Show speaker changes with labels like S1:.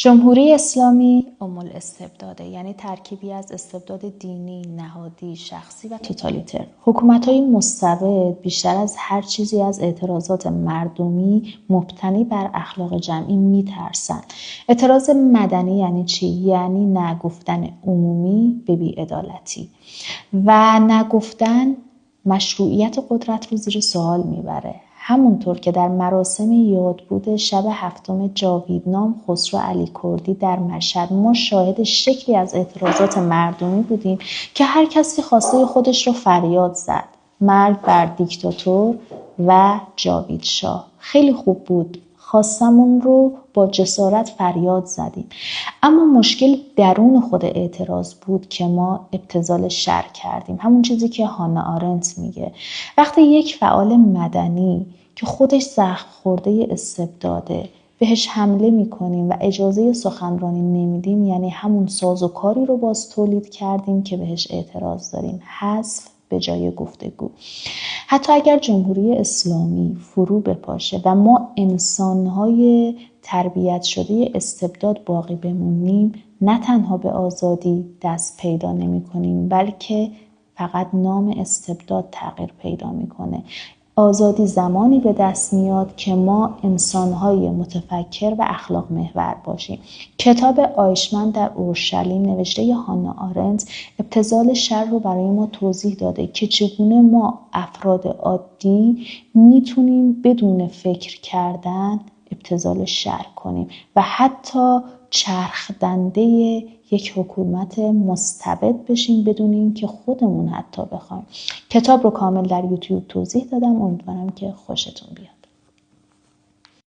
S1: جمهوری اسلامی الاستبداده، یعنی ترکیبی از استبداد دینی، نهادی، شخصی و توتالیتر. حکومت‌های مستبد بیشتر از هر چیزی از اعتراضات مردمی مبتنی بر اخلاق جمعی میترسن. اعتراض مدنی یعنی چی؟ یعنی نگفتن عمومی به بی‌عدالتی و نگفتن مشروعیت قدرت رو زیر سوال میبره. همونطور که در مراسم یادبود شب 7 جاویدنام خسرو علیکردی در مشهد ما شاهد شکلی از اعتراضات مردمی بودیم که هر کسی خواسته خودش رو فریاد زد: مرگ بر دیکتاتور و جاوید شاه. خیلی خوب بود، خواستمون رو با جسارت فریاد زدیم، اما مشکل درون خود اعتراض بود که ما ابتذال شر کردیم. همون چیزی که هانا آرنت میگه، وقتی یک فعال مدنی که خودش زخم خورده استبداده بهش حمله میکنیم و اجازه سخنرانی نمیدیم، یعنی همون سازوکاری رو باز تولید کردیم که بهش اعتراض داریم، حذف به جای گفتگو. حتی اگر جمهوری اسلامی فرو بپاشه و ما انسانهای تربیت شده استبداد باقی بمونیم، نه تنها به آزادی دست پیدا نمی کنیم، بلکه فقط نام استبداد تغییر پیدا میکنه. آزادی زمانی به دست میاد که ما انسانهای متفکر و اخلاق محور باشیم. کتاب آیشمن در اورشلیم نوشته هانا آرنت ابتذال شر رو برای ما توضیح داده که چگونه ما افراد عادی میتونیم بدون فکر کردن ابتذال شر کنیم و حتی چرخ دنده یک حکومت مستبد بشیم بدون اینکه خودمون حتی بخوایم. کتاب رو کامل در یوتیوب توضیح دادم، امیدوارم که خوشتون بیاد.